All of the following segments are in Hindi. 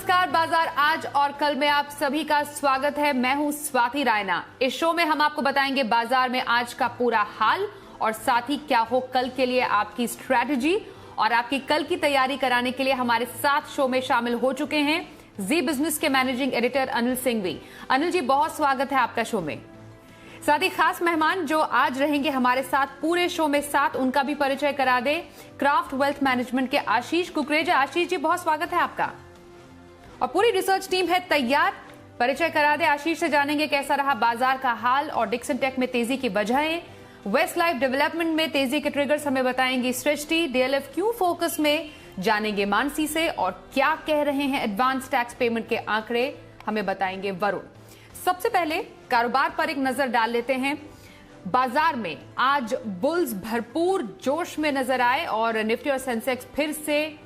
नमस्कार बाजार आज और कल में आप सभी का स्वागत है। मैं हूं स्वाति रायना। इस शो में हम आपको बताएंगे बाजार में आज का पूरा हाल और साथ ही क्या हो कल के लिए आपकी स्ट्रैटेजी। और आपकी कल की तैयारी कराने के लिए हमारे साथ शो में शामिल हो चुके हैं जी बिजनेस के मैनेजिंग एडिटर अनिल सिंघवी। अनिल जी, बहुत स्वागत है आपका शो में। साथ ही खास मेहमान जो आज रहेंगे हमारे साथ पूरे शो में साथ, उनका भी परिचय करा दे। क्राफ्ट वेल्थ मैनेजमेंट के आशीष कुकरेजा। आशीष जी, बहुत स्वागत है आपका। और पूरी रिसर्च टीम है तैयार। परिचय करा दे आशीष से, जानेंगे कैसा रहा बाजार का हाल और डिक्सन टेक में तेजी की वजहें। वेस्ट लाइफ डेवलपमेंट में तेजी के ट्रिगर्स हमें बताएंगी सृष्टि। डीएलएफ क्यों फोकस में, जानेंगे मानसी से। और क्या कह रहे हैं एडवांस टैक्स पेमेंट के आंकड़े, हमें बताएंगे वरुण। सबसे पहले कारोबार पर एक नजर डाल लेते हैं। बाजार में आज बुल्स भरपूर जोश में नजर आए और निफ्टी और सेंसेक्स फिर से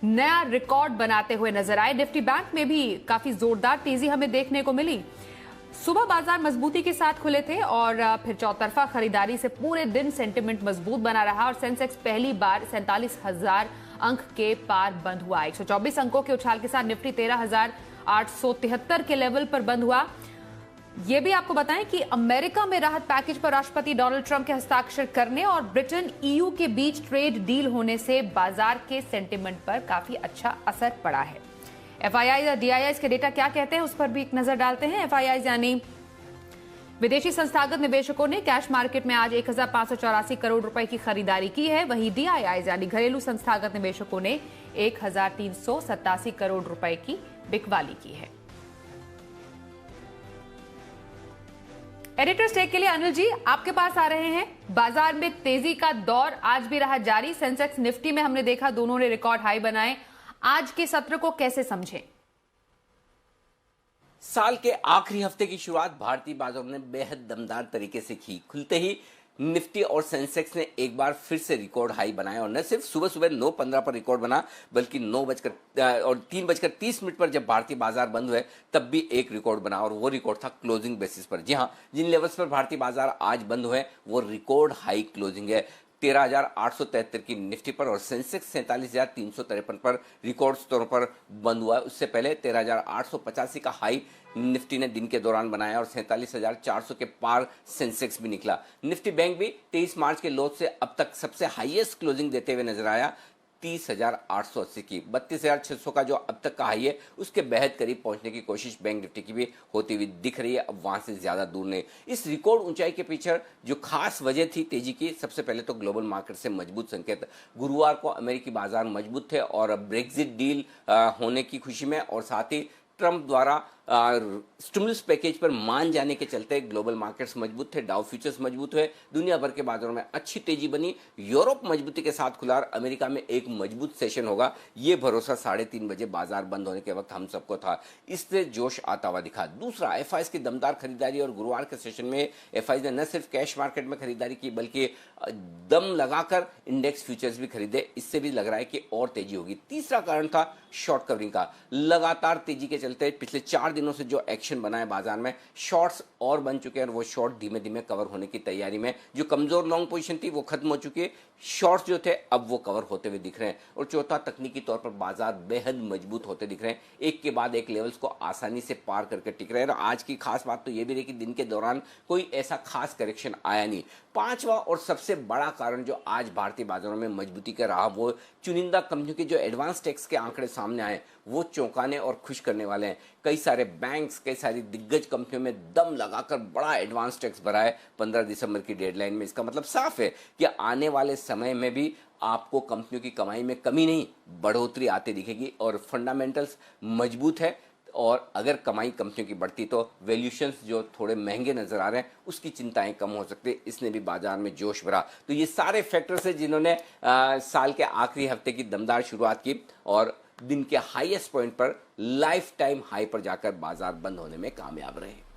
नया रिकॉर्ड बनाते हुए नजर आए। निफ्टी बैंक में भी काफी जोरदार तेजी हमें देखने को मिली। सुबह बाजार मजबूती के साथ खुले थे और फिर चौतरफा खरीदारी से पूरे दिन सेंटिमेंट मजबूत बना रहा और सेंसेक्स पहली बार 47,000 अंक के पार बंद हुआ। 124 अंकों के उछाल के साथ निफ्टी 13,873 के लेवल पर बंद हुआ। यह भी आपको बताएं कि अमेरिका में राहत पैकेज पर राष्ट्रपति डोनाल्ड ट्रंप के हस्ताक्षर करने और ब्रिटेन ईयू के बीच ट्रेड डील होने से बाजार के सेंटिमेंट पर काफी अच्छा असर पड़ा है। एफआईआई या डीआईआई के डेटा क्या कहते हैं उस पर भी एक नजर डालते हैं। एफआईआई यानी विदेशी संस्थागत निवेशकों ने कैश मार्केट में आज 1,584 करोड़ रुपए की खरीदारी की है। वहीं डीआईआई यानी घरेलू संस्थागत निवेशकों ने 1,387 करोड़ रुपए की बिकवाली की है। एडिटर स्टेक के लिए अनिल जी आपके पास आ रहे हैं। बाजार में तेजी का दौर आज भी रहा जारी। सेंसेक्स निफ्टी में हमने देखा दोनों ने रिकॉर्ड हाई बनाए। आज के सत्र को कैसे समझें? साल के आखिरी हफ्ते की शुरुआत भारतीय बाजारों ने बेहद दमदार तरीके से की। खुलते ही निफ्टी और सेंसेक्स ने एक बार फिर से रिकॉर्ड हाई बनाया और न सिर्फ सुबह सुबह 9:15 पर रिकॉर्ड बना, बल्कि 3:30 पर जब भारतीय बाजार बंद हुए तब भी एक रिकॉर्ड बना और वो रिकॉर्ड था क्लोजिंग बेसिस पर। जी हां, जिन लेवल्स पर भारतीय बाजार आज बंद हुए वो रिकॉर्ड हाई क्लोजिंग है। 13,873 की निफ्टी पर और सेंसेक्स 47,353 पर रिकॉर्ड स्टोरों पर बंद हुआ है। उससे पहले 13,885 का हाई निफ्टी ने दिन के दौरान बनाया और 47,400 के पार सेंसेक्स भी निकला। निफ्टी बैंक भी 23 मार्च के लो से अब तक सबसे हाईएस्ट क्लोजिंग देते हुए नजर आया, 30,880 की। 32,600 का जो अब तक का हाई है उसके बेहद करीब पहुंचने की कोशिश बैंक निफ्टी की भी होती हुई दिख रही है, अब वहां से ज्यादा दूर नहीं। इस रिकॉर्ड ऊंचाई के पीछे जो खास वजह थी तेजी की, सबसे पहले तो ग्लोबल मार्केट से मजबूत संकेत। गुरुवार को अमेरिकी बाजार मजबूत थे और ब्रेक्जिट डील होने की खुशी में और साथ ही ट्रंप द्वारा स्टिमुलस पैकेज पर मान जाने के चलते ग्लोबल मार्केट्स मजबूत थे। डाउ फ्यूचर्स मजबूत हुए, दुनिया भर के बाजारों में अच्छी तेजी बनी। यूरोप मजबूती के साथ खुला और अमेरिका में एक मजबूत सेशन होगा, ये भरोसा 3:30 बजे बाजार बंद होने के वक्त हम सबको था। इससे जोश आता हुआ दिखा। दूसरा, एफआईआई की दमदार खरीदारी और गुरुवार के सेशन में एफआईआई ने न सिर्फ कैश मार्केट में खरीदारी की बल्कि दम लगाकर इंडेक्स फ्यूचर्स भी खरीदे। इससे भी लग रहा है कि और तेजी होगी। तीसरा कारण था शॉर्ट कवरिंग का। लगातार तेजी के चलते पिछले 4 दिनों से जो एक्शन बना है बाजार में, शॉर्ट्स और बन चुके हैं और वो शॉर्ट धीमे धीमे कवर होने की तैयारी में। जो कमजोर लॉन्ग पोजीशन थी वो खत्म हो चुकी है, शॉर्ट्स जो थे अब वो कवर होते हुए दिख रहे हैं। और चौथा, तकनीकी तौर पर बाजार बेहद मजबूत होते दिख रहे हैं, एक के बाद एक लेवल्स को आसानी से पार करके टिक रहे हैं। और आज की खास बात तो ये भी रही कि दिन के दौरान कोई ऐसा खास करेक्शन आया नहीं। पांचवा और सबसे बड़ा कारण जो आज भारतीय बाजारों में मजबूती का रहा वो चुनिंदा कंपनियों के जो एडवांस टैक्स के आंकड़े सामने आए वो चौंकाने और खुश करने वाले हैं। कई सारे बैंक्स, कई सारी दिग्गज कंपनियों में दम लगाकर बड़ा एडवांस टैक्स भरा है 15 दिसंबर की डेडलाइन में। इसका मतलब साफ है कि आने वाले समय में भी आपको कंपनियों की कमाई में कमी नहीं, बढ़ोतरी आती दिखेगी और फंडामेंटल्स मजबूत है। और अगर कमाई कंपनियों की बढ़ती तो वैल्यूशंस जो थोड़े महंगे नजर आ रहे हैं उसकी चिंताएं कम हो सकती है। इसने भी बाजार में जोश भरा। तो ये सारे फैक्टर्स हैं जिन्होंने साल के आखिरी हफ्ते की दमदार शुरुआत की और दिन के हाईएस्ट पॉइंट पर लाइफ टाइम हाई पर जाकर बाजार बंद होने में कामयाब रहे।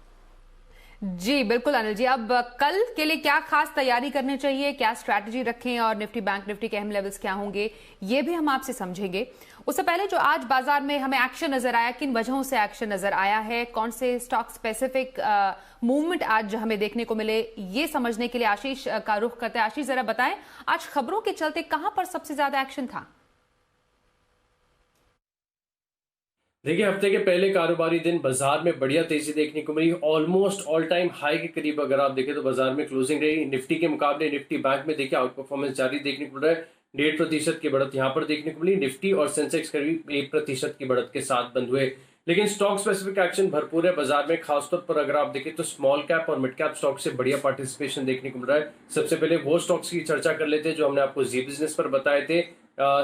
जी बिल्कुल अनिल जी, अब कल के लिए क्या खास तैयारी करनी चाहिए, क्या स्ट्रैटेजी रखें और निफ्टी बैंक निफ्टी के अहम लेवल्स क्या होंगे ये भी हम आपसे समझेंगे। उससे पहले जो आज बाजार में हमें एक्शन नजर आया, किन वजहों से एक्शन नजर आया है, कौन से स्टॉक स्पेसिफिक मूवमेंट आज हमें देखने को मिले, ये समझने के लिए आशीष का रुख करते हैं। आशीष, जरा बताएं आज खबरों के चलते कहां पर सबसे ज्यादा एक्शन था? देखिए, हफ्ते के पहले कारोबारी दिन बाजार में बढ़िया तेजी देखने को मिली। ऑलमोस्ट ऑल टाइम हाई के करीब अगर आप देखें तो बाजार में क्लोजिंग रही। निफ्टी के मुकाबले निफ्टी बैंक में देखिए आउट परफॉर्मेंस जारी देखने को मिल रहा है। 1.5% की बढ़त यहां पर देखने को मिली। निफ्टी और सेंसेक्स करीब 1% की बढ़त के साथ बंद हुए। लेकिन स्टॉक स्पेसिफिक एक्शन भरपूर है बाजार में। खासतौर पर अगर आप देखें तो स्मॉल कैप और मिड कैप स्टॉक से बढ़िया पार्टिसिपेशन देखने को मिल रहा है। सबसे पहले वो स्टॉक्स की चर्चा कर लेते हैं जो हमने आपको जी बिजनेस पर बताए थे।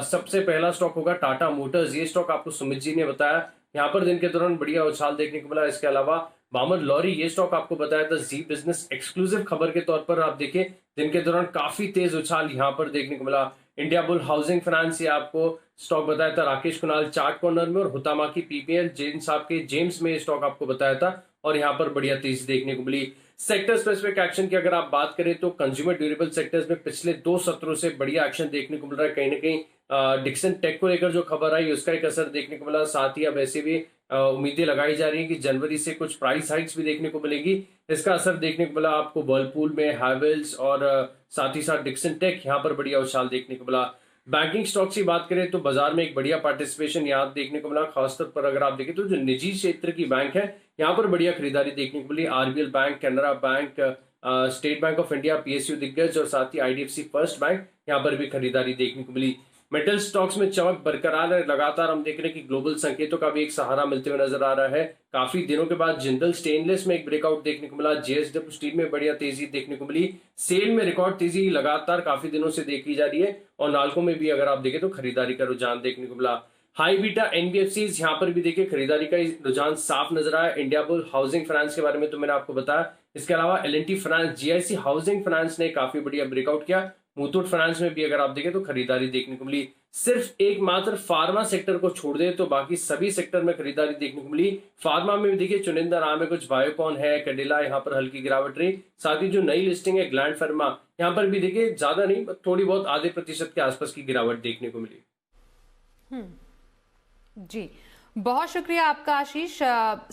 सबसे पहला स्टॉक होगा टाटा मोटर्स। ये स्टॉक आपको सुमित जी ने बताया। यहाँ पर दिन के दौरान बढ़िया उछाल देखने को मिला। इसके अलावा मोहम्मद लॉरी, ये स्टॉक आपको बताया था जी बिजनेस एक्सक्लूसिव खबर के तौर पर। आप देखें दिन के दौरान काफी तेज उछाल यहाँ पर देखने को मिला। इंडिया बुल हाउसिंग फाइनेंस, ये आपको स्टॉक बताया था राकेश कुणाल चार्ट कॉर्नर में। और हुतामा की पीपीएल जेन साहब के जेम्स में ये स्टॉक आपको बताया था और यहाँ पर बढ़िया तेजी देखने को मिली। सेक्टर स्पेसिफिक एक्शन की अगर आप बात करें तो कंज्यूमर ड्यूरेबल सेक्टर्स में पिछले 2 सत्रों से बढ़िया एक्शन देखने को मिल रहा है। कहीं ना कहीं डिक्सन टेक को लेकर जो खबर आई उसका एक असर देखने को मिला। साथ ही अब ऐसे भी उम्मीदें लगाई जा रही है कि जनवरी से कुछ प्राइस हाइक्स भी देखने को मिलेगी। इसका असर देखने को मिला आपको वर्लपूल में, हैवेल्स और साथ ही साथ डिक्सन टेक, यहाँ पर बढ़िया उछाल देखने को मिला। बैंकिंग स्टॉक्स की बात करें तो बाजार में एक बढ़िया पार्टिसिपेशन यहाँ देखने को मिला। खासतौर पर अगर आप देखें तो जो निजी क्षेत्र की बैंक है यहाँ पर बढ़िया खरीदारी देखने को मिली। RBL bank, Canara bank, state bank of India, PSU दिग्गज और साथ ही आईडीएफसी फर्स्ट बैंक, यहाँ पर भी खरीदारी देखने को मिली। मेटल स्टॉक्स में चमक बरकरार है। लगातार हम देख रहे हैं कि ग्लोबल संकेतों का भी एक सहारा मिलते हुए नजर आ रहा है। काफी दिनों के बाद जिंदल स्टेनलेस में एक ब्रेकआउट देखने को मिला। जेएसडब्ल्यू स्टील में बढ़िया तेजी देखने को मिली। सेल में रिकॉर्ड तेजी लगातार काफी दिनों से देखी जा रही है और नाल्को में भी अगर आप देखें तो खरीदारी का रुझान देखने को मिला। हाई बीटा एनबीएफसी, यहाँ पर भी देखिए खरीदारी का रुझान साफ नजर आया। इंडिया बुल हाउसिंग फाइनेंस के बारे में तो मैंने आपको बताया। इसके अलावा L&T finance, GIC housing finance ने काफी बढ़िया ब्रेकआउट किया। मुथूट फाइनेंस में भी अगर आप देखें तो खरीदारी देखने को मिली। सिर्फ एकमात्र फार्मा सेक्टर को छोड़ दे तो बाकी सभी सेक्टर में खरीदारी देखने को मिली। फार्मा में भी देखिए चुनिंदा नाम है, कुछ बायोकॉन है, कैडिला, यहाँ पर हल्की गिरावट रही। साथ ही जो नई लिस्टिंग है ग्लैंड फार्मा, यहाँ पर भी देखिए ज्यादा नहीं, थोड़ी बहुत आधे प्रतिशत के आसपास की गिरावट देखने को मिली। जी, बहुत शुक्रिया आपका आशीष,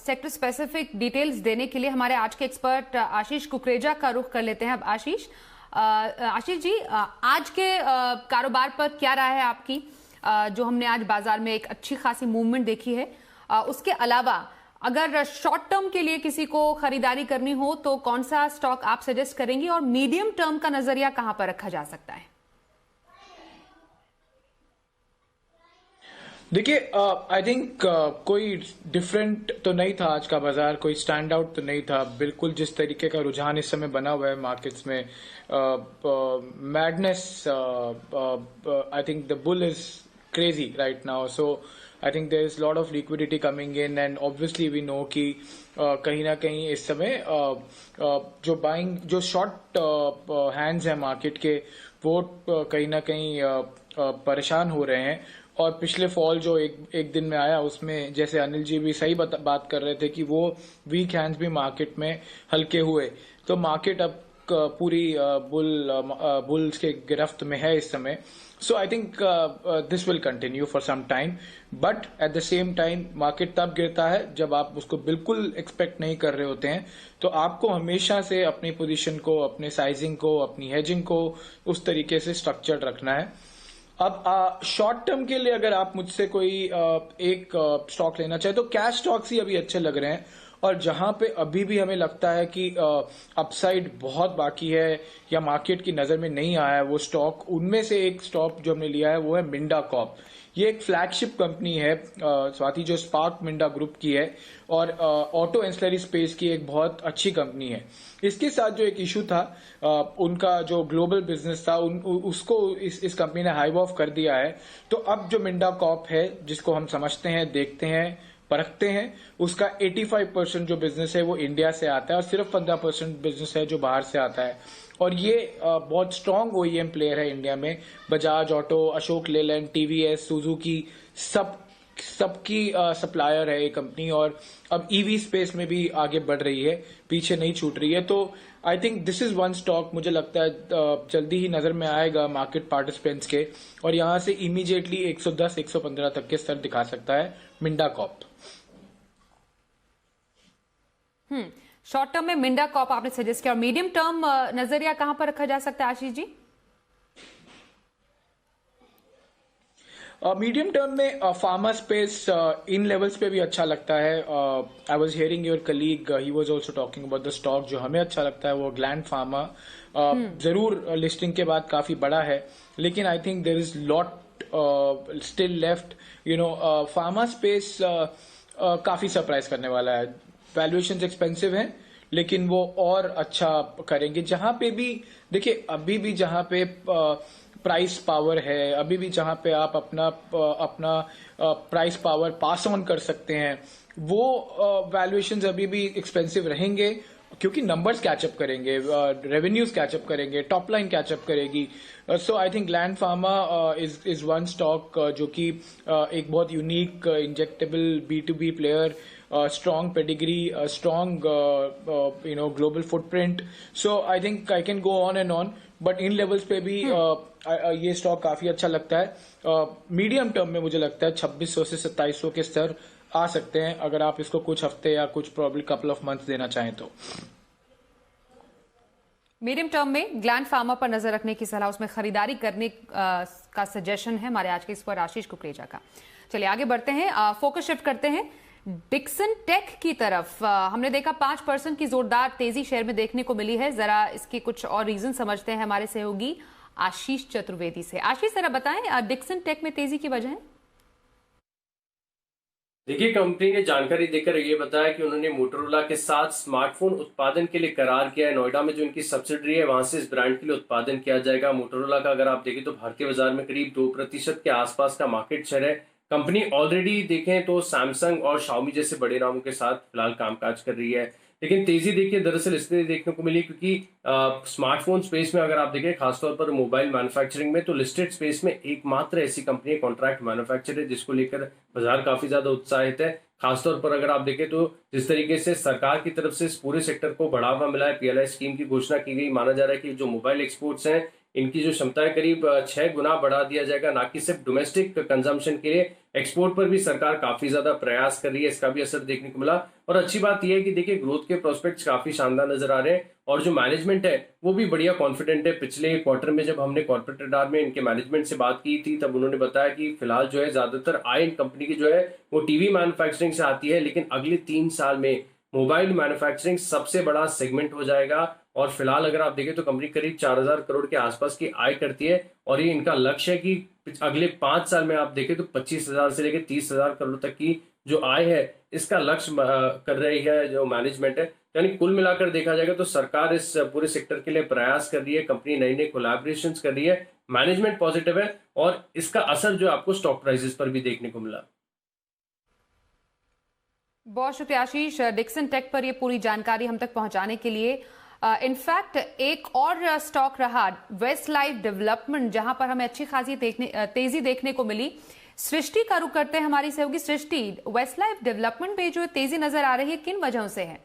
सेक्टर स्पेसिफिक डिटेल्स देने के लिए। हमारे आज के एक्सपर्ट आशीष कुकरेजा का रुख कर लेते हैं अब। आशीष जी, आज के कारोबार पर क्या राय है आपकी? जो हमने आज बाजार में एक अच्छी खासी मूवमेंट देखी है, उसके अलावा अगर शॉर्ट टर्म के लिए किसी को खरीदारी करनी हो तो कौन सा स्टॉक आप सजेस्ट करेंगे और मीडियम टर्म का नजरिया कहां पर रखा जा सकता है? देखिए, आई थिंक कोई डिफरेंट तो नहीं था आज का बाजार, कोई स्टैंड आउट तो नहीं था। बिल्कुल जिस तरीके का रुझान इस समय बना हुआ है मार्केट्स में, madness, I think the bull is crazy right now. So I think there is lot of liquidity coming in and obviously we know कि कहीं ना कहीं इस समय जो बाइंग, जो शॉर्ट हैंड्स हैं मार्केट के, वो कहीं ना कहीं परेशान हो रहे हैं। और पिछले फॉल जो एक दिन में आया उसमें, जैसे अनिल जी भी सही बात कर रहे थे कि वो वीक हैंड्स भी मार्केट में हल्के हुए। तो मार्केट अब पूरी बुल्स के गिरफ्त में है इस समय। So I think this will continue for some time, but at the same time market तब गिरता है जब आप उसको बिल्कुल एक्सपेक्ट नहीं कर रहे होते हैं। तो आपको हमेशा से अपनी पोजीशन को, अपने साइजिंग को, अपनी हेजिंग को उस तरीके से स्ट्रक्चर्ड रखना है। अब शॉर्ट टर्म के लिए अगर आप मुझसे कोई एक स्टॉक लेना चाहे तो कैश स्टॉक्स ही अभी अच्छे लग रहे हैं। और जहां पे अभी भी हमें लगता है कि अपसाइड बहुत बाकी है या मार्केट की नजर में नहीं आया है वो स्टॉक, उनमें से एक स्टॉक जो हमने लिया है वो है मिंडा कॉर्प। ये एक फ्लैगशिप कंपनी है स्वाति, जो स्पार्क मिंडा ग्रुप की है और ऑटो एंसिलरी स्पेस की एक बहुत अच्छी कंपनी है। इसके साथ जो एक इशू था, उनका जो ग्लोबल बिजनेस था उसको इस कंपनी ने हाइव ऑफ कर दिया है। तो अब जो मिंडा कॉर्प है, जिसको हम समझते हैं, देखते हैं, परखते हैं, उसका 85% जो बिजनेस है वो इंडिया से आता है और सिर्फ 15% बिजनेस है जो बाहर से आता है। और ये बहुत स्ट्रांग ओईएम प्लेयर है इंडिया में। Bajaj auto, Ashok Leyland, TVS, Suzuki, सबकी सप्लायर है ये कंपनी। और अब ईवी स्पेस में भी आगे बढ़ रही है, पीछे नहीं छूट रही है। तो आई think this is one stock, मुझे लगता है जल्दी ही नजर में आएगा मार्केट पार्टिसिपेंट्स के, और यहां से इमीडिएटली 110-115 तक के स्तर दिखा सकता है मिंडा कॉर्प। शॉर्ट टर्म में मिंडा कॉर्प आपने सजेस्ट किया, और मीडियम टर्म नजरिया कहां पर रखा जा सकता है आशीष जी? मीडियम टर्म में फार्मा स्पेस इन लेवल्स पे भी अच्छा लगता है. I was hearing your colleague, he was also talking about the stock. जो हमें अच्छा लगता है वो ग्लैंड फार्मा. जरूर लिस्टिंग के बाद काफी बड़ा है, लेकिन I think there is lot still left. Pharma space काफी सरप्राइज करने वाला है. वैल्यूएशंस एक्सपेंसिव हैं, लेकिन वो और अच्छा करेंगे. जहां पे भी देखिए, अभी भी जहां पे प्राइस पावर है, अभी भी जहां पे आप अपना प्राइस पावर पास ऑन कर सकते हैं, वो वैल्यूएशंस अभी भी एक्सपेंसिव रहेंगे, क्योंकि नंबर्स कैचअप करेंगे, रेवेन्यूज कैचअप करेंगे, टॉप लाइन कैचअप करेगी. So I think Gland Pharma is one stock जो कि एक बहुत unique injectable B2B player, strong pedigree, strong global footprint. So I think I can go on, but in levels पे भी ये स्टॉक काफी अच्छा लगता है. मीडियम टर्म में मुझे लगता है 2600 से 2700 के स्तर आ सकते हैं, अगर आप इसको कुछ हफ्ते या कुछ प्रॉब्ली कपल ऑफ मंथ्स देना चाहें तो. मीडियम टर्म में ग्लैंड फार्मा पर नजर रखने की सलाह, उसमें खरीदारी करने का सजेशन है हमारे आज के इस पर आशीष कुकरेजा का. चलिए आगे बढ़ते हैं, फोकस शिफ्ट करते हैं डिक्सन टेक की तरफ. हमने देखा 5% की जोरदार तेजी शेयर में देखने को मिली है. जरा इसके कुछ और रीजन समझते हैं हमारे सहयोगी आशीष चतुर्वेदी से. आशीष, जरा बताएं डिक्सन टेक में तेजी की वजह. देखिए, कंपनी ने जानकारी देकर ये बताया कि उन्होंने मोटोरोला के साथ स्मार्टफोन उत्पादन के लिए करार किया है. नोएडा में जो इनकी सब्सिडरी है, वहां से इस ब्रांड के लिए उत्पादन किया जाएगा. मोटोरोला का अगर आप देखें तो भारतीय बाजार में करीब 2% के आसपास का मार्केट शेयर है. कंपनी ऑलरेडी देखें तो सैमसंग और शाओमी जैसे बड़े नामों के साथ फिलहाल कामकाज कर रही है. लेकिन तेजी देखिए दरअसल इसलिए देखने को मिली क्योंकि स्मार्टफोन स्पेस में अगर आप देखें, खासतौर पर मोबाइल मैन्युफैक्चरिंग में, तो लिस्टेड स्पेस में एकमात्र ऐसी कंपनी है, कॉन्ट्रैक्ट मैन्युफैक्चर है, जिसको लेकर बाजार काफी ज्यादा उत्साहित है. खासतौर पर अगर आप देखें तो जिस तरीके से सरकार की तरफ से इस पूरे सेक्टर को बढ़ावा मिला है, PLI स्कीम की घोषणा की गई, माना जा रहा है कि जो मोबाइल एक्सपोर्ट्स हैं इनकी जो क्षमता है करीब 6 गुना बढ़ा दिया जाएगा. ना कि सिर्फ डोमेस्टिक कंजम्पशन के लिए, एक्सपोर्ट पर भी सरकार काफी ज्यादा प्रयास कर रही है. इसका भी असर देखने को मिला. और अच्छी बात यह है कि देखिए ग्रोथ के प्रोस्पेक्ट्स काफी शानदार नजर आ रहे हैं और जो मैनेजमेंट है वो भी बढ़िया कॉन्फिडेंट है. पिछले क्वार्टर में जब हमने कॉर्पोरेट रडार में इनके मैनेजमेंट से बात की थी, तब उन्होंने बताया कि फिलहाल जो है ज्यादातर आय इन कंपनी की जो है वो टीवी मैन्युफैक्चरिंग से आती है, लेकिन अगले 3 साल में मोबाइल मैन्युफैक्चरिंग सबसे बड़ा सेगमेंट हो जाएगा. और फिलहाल अगर आप देखें तो कंपनी करीब 4000 करोड़ के आसपास की आय करती है और ये इनका लक्ष्य है कि अगले 5 साल में आप देखें तो 25,000 से लेकर 30,000 करोड़ तक की जो आय है इसका लक्ष्य कर रही है जो मैनेजमेंट है. यानी कुल मिलाकर देखा जाएगा तो सरकार इस पूरे सेक्टर के लिए प्रयास कर रही है, कंपनी नई नई कोलैबोरेशंस कर रही है, मैनेजमेंट पॉजिटिव है और इसका असर जो आपको स्टॉक प्राइसेस पर भी देखने को मिला. बहुत शुक्रिया आशीष, डिक्सन टेक पर ये पूरी जानकारी हम तक पहुंचाने के लिए. इनफैक्ट एक और स्टॉक रहा वेस्ट लाइफ डेवलपमेंट, जहां पर हमें अच्छी खासी तेजी देखने को मिली. सृष्टि का रुख करते हैं हमारी सहयोगी सृष्टि. वेस्ट लाइफ डेवलपमेंट में जो तेजी नजर आ रही है, किन वजहों से है?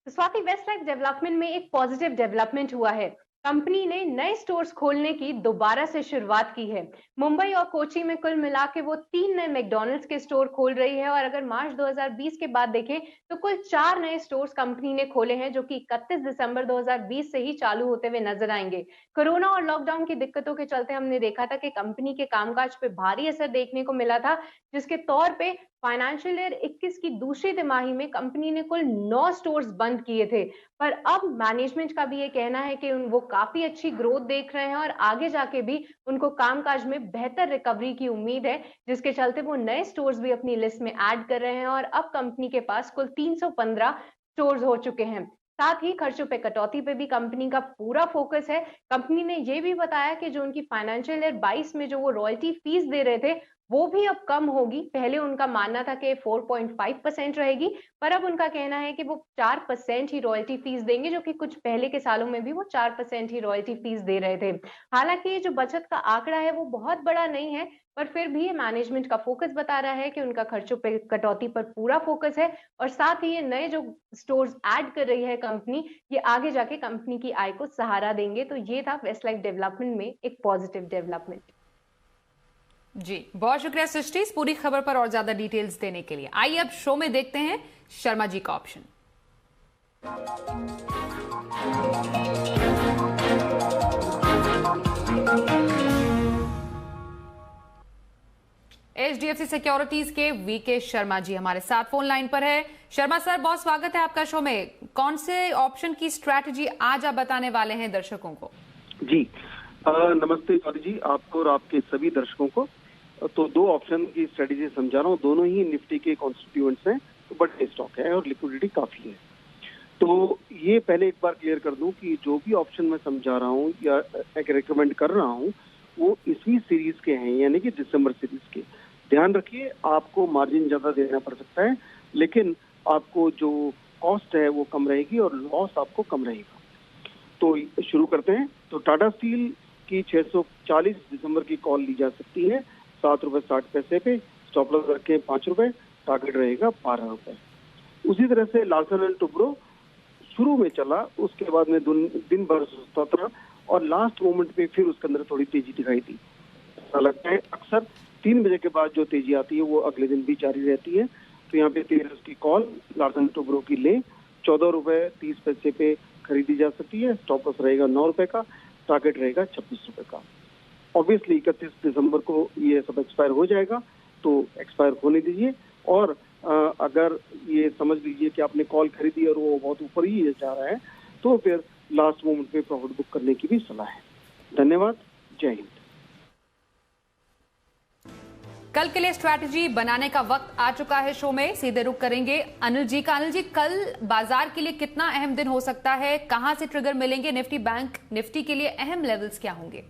स्वाति, वेस्ट लाइफ डेवलपमेंट में एक पॉजिटिव डेवलपमेंट हुआ है. कंपनी ने नए स्टोर्स खोलने की दोबारा से शुरुआत की है. मुंबई और कोची में कुल मिला के वो 3 नए मैकडॉनल्ड्स के स्टोर खोल रही है और अगर मार्च 2020 के बाद देखें तो कुल 4 नए स्टोर्स कंपनी ने खोले हैं, जो कि 31 दिसंबर 2020 से ही चालू होते हुए नजर आएंगे. कोरोना और लॉकडाउन की दिक्कतों के चलते हमने देखा था कि कंपनी के कामकाज पे भारी असर देखने को मिला था, जिसके तौर पे फाइनेंशियल ईयर 21 की दूसरी तिमाही में कंपनी ने कुल 9 स्टोर्स बंद किए थे. पर अब मैनेजमेंट का भी ये कहना है कि वो काफी अच्छी ग्रोथ देख रहे हैं और आगे जाके भी उनको कामकाज में बेहतर रिकवरी की उम्मीद है, जिसके चलते वो नए स्टोर्स भी अपनी लिस्ट में ऐड कर रहे हैं और अब कंपनी के पास कुल 315 स्टोर्स हो चुके हैं. साथ ही खर्चों पे कटौती पे भी कंपनी का पूरा फोकस है. कंपनी ने ये भी बताया कि जो उनकी फाइनेंशियल ईयर 22 में जो वो रॉयल्टी फीस दे रहे थे वो भी अब कम होगी. पहले उनका मानना था कि 4.5% रहेगी, पर अब उनका कहना है कि वो 4% ही रॉयल्टी फीस देंगे, जो कि कुछ पहले के सालों में भी वो 4% ही रॉयल्टी फीस दे रहे थे. हालांकि ये जो बचत का आंकड़ा है वो बहुत बड़ा नहीं है, पर फिर भी ये मैनेजमेंट का फोकस बता रहा है कि उनका खर्चों पे कटौती पर पूरा फोकस है और साथ ही ये नए जो स्टोर्स ऐड कर रही है कंपनी, ये आगे जाके कंपनी की आय को सहारा देंगे. तो ये था वेस्ट लाइफ डेवलपमेंट में एक पॉजिटिव डेवलपमेंट. जी, बहुत शुक्रिया सृष्टि इस पूरी खबर पर और ज्यादा डिटेल्स देने के लिए. आइए अब शो में देखते हैं शर्मा जी का ऑप्शन. HDFC सिक्योरिटीज के वीके शर्मा जी हमारे साथ फोन लाइन पर है। शर्मा सर, बहुत स्वागत है आपका शो में। कौन से ऑप्शन की स्ट्रैटेजी आज आप बताने वाले हैं दर्शकों को? जी नमस्ते स्वाति जी, आपको और आपके सभी दर्शकों को। तो दो ऑप्शन की स्ट्रेटेजी समझा रहा हूँ, दोनों ही निफ्टी के कॉन्स्टिट्यूएंट्स हैं, तो बड़े स्टॉक है और लिक्विडिटी काफी है। तो ये पहले एक बार क्लियर कर दूं कि जो भी ऑप्शन मैं समझा रहा हूँ या एक रिकमेंड कर रहा हूँ वो इसी सीरीज के हैं, यानी कि दिसंबर सीरीज के। ध्यान रखिए, आपको मार्जिन ज्यादा देना पड़ सकता है, लेकिन आपको जो कॉस्ट है वो कम रहेगी और लॉस आपको कम रहेगा। तो शुरू करते हैं। तो टाटा स्टील की 640 दिसंबर की कॉल ली जा सकती है ₹7.60 पे। स्टॉप लॉस रखें ₹5, टारगेट रहेगा ₹12। उसी तरह से लार्सन एंड टुब्रो शुरू में चला, उसके बाद में दिन भर सुस्ता था और लास्ट मोमेंट पे फिर उसके अंदर थोड़ी तेजी दिखाई दी। ऐसा लगता है अक्सर 3 बजे के बाद जो तेजी आती है वो अगले दिन भी जारी रहती है। तो यहाँ पे 13 की कॉल लार्सन टुब्रो की ले ₹14.30 पे खरीदी जा सकती है। स्टॉप लॉस रहेगा ₹9 का, टारगेट रहेगा ₹26 का। ऑब्वियसली 31 दिसंबर को ये सब एक्सपायर हो जाएगा, तो एक्सपायर होने दीजिए। और अगर ये समझ लीजिए कि आपने कॉल खरीदी और वो बहुत ऊपर ही जा रहा है, तो फिर लास्ट मोमेंट पे प्रॉफिट बुक करने की भी सलाह है। धन्यवाद, जय हिंद। कल के लिए स्ट्रैटेजी बनाने का वक्त आ चुका है। शो में सीधे रुक करेंगे अनिल जी का। अनिल जी, कल बाजार के लिए कितना अहम दिन हो सकता है? कहां से ट्रिगर मिलेंगे? निफ्टी बैंक निफ्टी के लिए अहम लेवल्स क्या होंगे?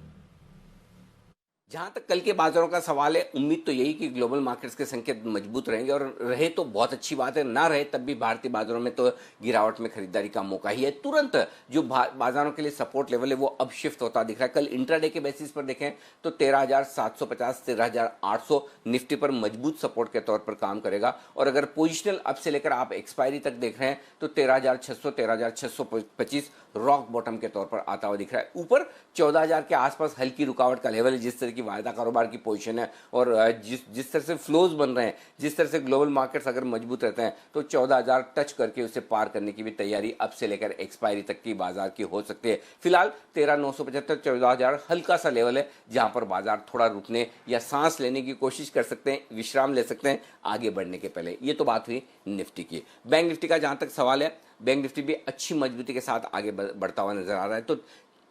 जहां तक कल के बाजारों का सवाल है, उम्मीद तो यही कि ग्लोबल मार्केट्स के संकेत मजबूत रहेंगे, और रहे तो बहुत अच्छी बात है, ना रहे तब भी भारतीय बाजारों में तो गिरावट में खरीदारी का मौका ही है। तुरंत जो बाजारों के लिए सपोर्ट लेवल है वो अब शिफ्ट होता दिख रहा है। कल इंट्राडे के बेसिस पर देखें तो 13,750 13,800 निफ्टी पर मजबूत सपोर्ट के तौर पर काम करेगा। और अगर पोजिशनल अब से लेकर आप एक्सपायरी तक देख रहे हैं तो 13,600 13,625 रॉक बॉटम के तौर पर आता हुआ दिख रहा है। ऊपर 14,000 के आसपास हल्की रुकावट का लेवल है। जिस तरह की वायदा कारोबार की पोजीशन है और जिस तरह से फ्लोज बन रहे हैं, जिस तरह से ग्लोबल मार्केट्स अगर मजबूत रहते हैं, तो 14,000 टच करके उसे पार करने की भी तैयारी अब से लेकर एक्सपायरी तक की बाजार की हो सकती है। फिलहाल 13,975 14,000 हल्का सा लेवल है जहां पर बाजार थोड़ा रुकने या सांस लेने की कोशिश कर सकते हैं, विश्राम ले सकते हैं आगे बढ़ने के पहले। ये तो बात हुई निफ्टी की। बैंक निफ्टी का जहां तक सवाल है, बैंक निफ्टी भी अच्छी मजबूती के साथ आगे बढ़ता हुआ नजर आ रहा है। तो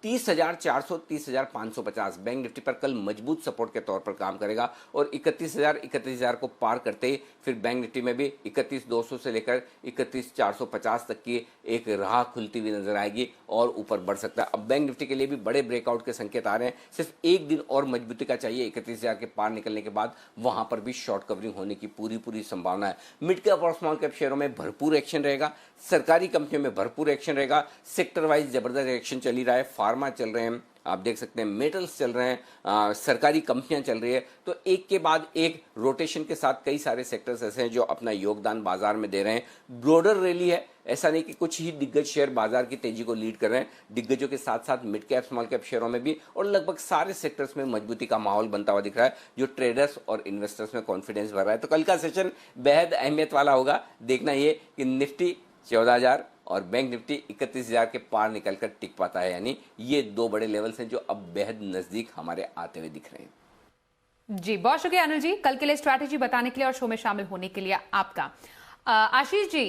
30,400 30,550 बैंक निफ्टी पर कल मजबूत सपोर्ट के तौर पर काम करेगा और 31,000 को पार करते ही फिर बैंक निफ्टी में भी 31,200 से लेकर 31,450 तक की एक राह खुलती हुई नजर आएगी और ऊपर बढ़ सकता है। अब बैंक निफ्टी के लिए भी बड़े ब्रेकआउट के संकेत आ रहे हैं। सिर्फ एक दिन और मजबूती का चाहिए। 31,000 के पार निकलने के बाद वहां पर भी शॉर्ट कवरिंग होने की पूरी संभावना है। मिड कैप और स्मॉल कैप शेयरों में भरपूर एक्शन रहेगा, सरकारी कंपनियों में भरपूर एक्शन रहेगा। सेक्टर वाइज जबरदस्त एक्शन चल ही रहा है। फार्मा चल रहे हैं, आप देख सकते हैं मेटल्स चल रहे हैं, सरकारी कंपनियां चल रही है। तो एक के बाद एक रोटेशन के साथ कई सारे सेक्टर्स ऐसे हैं जो अपना योगदान बाजार में दे रहे हैं। ब्रॉडर रैली है, ऐसा नहीं कि कुछ ही दिग्गज शेयर बाजार की तेजी को लीड कर रहे हैं। दिग्गजों के साथ साथ मिड कैप स्मॉल कैप शेयरों में भी और लगभग सारे सेक्टर्स में मजबूती का माहौल बनता हुआ दिख रहा है, जो ट्रेडर्स और इन्वेस्टर्स में कॉन्फिडेंस भर रहा है। तो कल का सेशन बेहद अहमियत वाला होगा। देखना ये कि निफ्टी 14,000 और बैंक निफ्टी 31,000 के पार निकलकर टिक पाता है। यानी ये दो बड़े लेवल्स हैं जो अब बेहद नजदीक हमारे आते हुए दिख रहे हैं। जी, बहुत शुक्रिया अनिल जी, कल के लिए स्ट्रैटेजी बताने के लिए और शो में शामिल होने के लिए आपका। आशीष जी,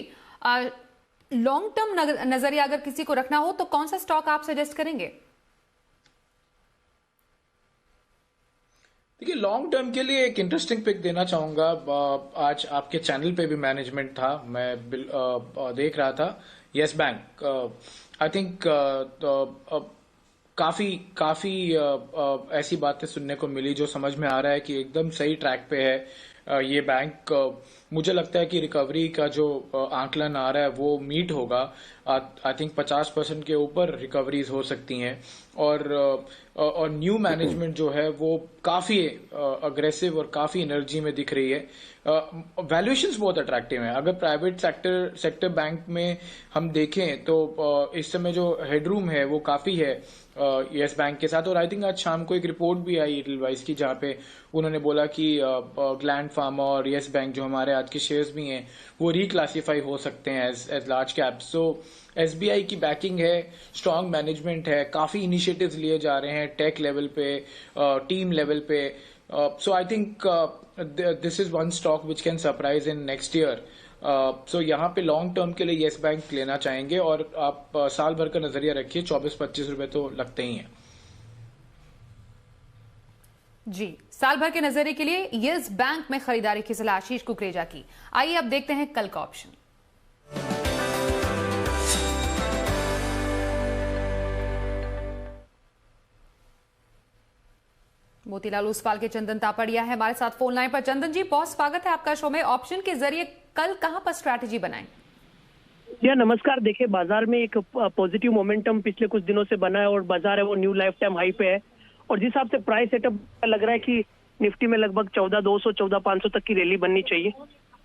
लॉन्ग टर्म नजरिया अगर किसी को रखना हो तो कौन सा स्टॉक आप सजेस्ट करेंगे? देखिए, लॉन्ग टर्म के लिए एक इंटरेस्टिंग पिक देना चाहूंगा। आज आपके चैनल पे भी मैनेजमेंट था, मैं देख रहा था। यस बैंक, आई थिंक काफी ऐसी बातें सुनने को मिली जो समझ में आ रहा है कि एकदम सही ट्रैक पे है ये बैंक। मुझे लगता है कि रिकवरी का जो आंकलन आ रहा है वो मीट होगा। आई थिंक 50% के ऊपर रिकवरीज हो सकती हैं और न्यू मैनेजमेंट जो है वो काफी अग्रेसिव और काफी एनर्जी में दिख रही है। वैल्यूएशंस बहुत अट्रैक्टिव हैं। अगर प्राइवेट सेक्टर बैंक में हम देखें तो इस समय जो हेडरूम है वो काफी है यस बैंक के साथ। और आई थिंक आज शाम को एक रिपोर्ट भी आई इडलवाइस की, जहां पे उन्होंने बोला कि ग्लैंड फार्मा और यस बैंक जो हमारे आज के शेयर्स भी हैं वो रिक्लासीफाई हो सकते हैं एज लार्ज कैप। सो एसबीआई की बैकिंग है, स्ट्रांग मैनेजमेंट है, काफी इनिशिएटिव्स लिए जा रहे हैं टेक लेवल पे, टीम लेवल पे। So I think this is one stock which can surprise in next year. So यहाँ पे लॉन्ग टर्म के लिए येस बैंक लेना चाहेंगे और आप साल भर का नजरिया रखिए, 24-25 रुपए तो लगते ही हैं। जी, साल भर के नजरिए के लिए येस बैंक में खरीदारी की सलाह आशीष कुकरेजा की। आइए अब देखते हैं कल का ऑप्शन। मोतीलाल ओसवाल के चंदन तापड़िया है हमारे साथ फोन लाइन पर। चंदन जी, बहुत स्वागत है आपका शो में। ऑप्शन के जरिए कल कहां पर स्ट्रैटेजी बनाएं? या नमस्कार। देखिए, बाजार में एक पॉजिटिव मोमेंटम पिछले कुछ दिनों से बना है और बाजार है वो न्यू लाइफ टाइम हाई पे है, और जिस हिसाब से प्राइस सेटअप लग रहा है कि निफ्टी में लगभग 14,200 14,500 तक की रैली बननी चाहिए।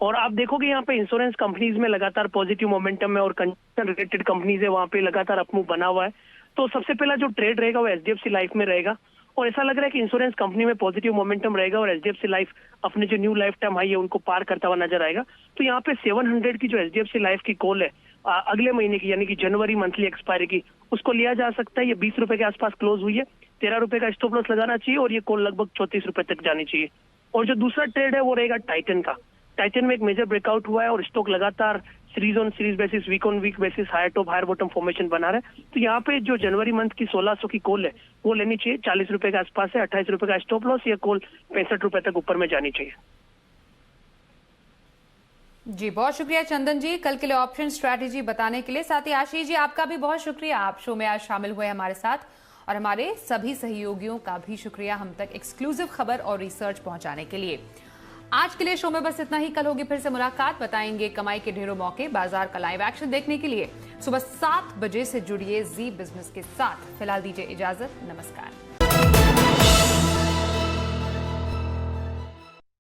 और आप देखोगे यहाँ पे इंश्योरेंस कंपनीज में लगातार पॉजिटिव मोमेंटम है और कंस्ट्रक्शन रिलेटेड कंपनीज है, वहाँ पे लगातार अपमूव बना हुआ है। तो सबसे पहला जो ट्रेड रहेगा वो एचडीएफसी लाइफ में रहेगा, और ऐसा लग रहा है कि इंश्योरेंस कंपनी में पॉजिटिव मोमेंटम रहेगा और एचडीएफसी लाइफ अपने जो न्यू लाइफ टाइम हाई है उनको पार करता हुआ नजर आएगा। तो यहाँ पे 700 की जो एचडीएफसी लाइफ की कॉल है अगले महीने की, यानी कि जनवरी मंथली एक्सपायरी की, उसको लिया जा सकता है। ये 20 रुपए के आसपास क्लोज हुई है, 13 रुपए का स्टॉप लॉस लगाना चाहिए और ये कॉल लगभग 34 रुपए तक जानी चाहिए। और जो दूसरा ट्रेड है वो रहेगा टाइटन का। टाइटन में एक मेजर ब्रेकआउट हुआ है और स्टॉक लगातार series on series basis, week on week basis higher top higher bottom formation बना रहा है। तो यहाँ पे जो जनवरी मंथ की 1600 की कॉल है वो लेनी चाहिए, 40 रुपए के आसपास है, 28 रुपए का स्टॉप लॉस, ये कॉल 65 रुपए तक ऊपर में जानी चाहिए। जी, बहुत शुक्रिया चंदन जी कल के लिए ऑप्शन स्ट्रैटेजी बताने के लिए। साथ ही आशीष जी, आपका भी बहुत शुक्रिया, आप शो में आज शामिल हुए हमारे साथ, और हमारे सभी सहयोगियों का भी शुक्रिया हम तक एक्सक्लूसिव खबर और रिसर्च पहुंचाने के लिए। आज के लिए शो में बस इतना ही। कल होगी फिर से मुलाकात, बताएंगे कमाई के ढेरों मौके। बाजार का लाइव एक्शन देखने के लिए सुबह 7 बजे से जुड़िए जी बिजनेस के साथ। फिलहाल दीजिए इजाजत, नमस्कार।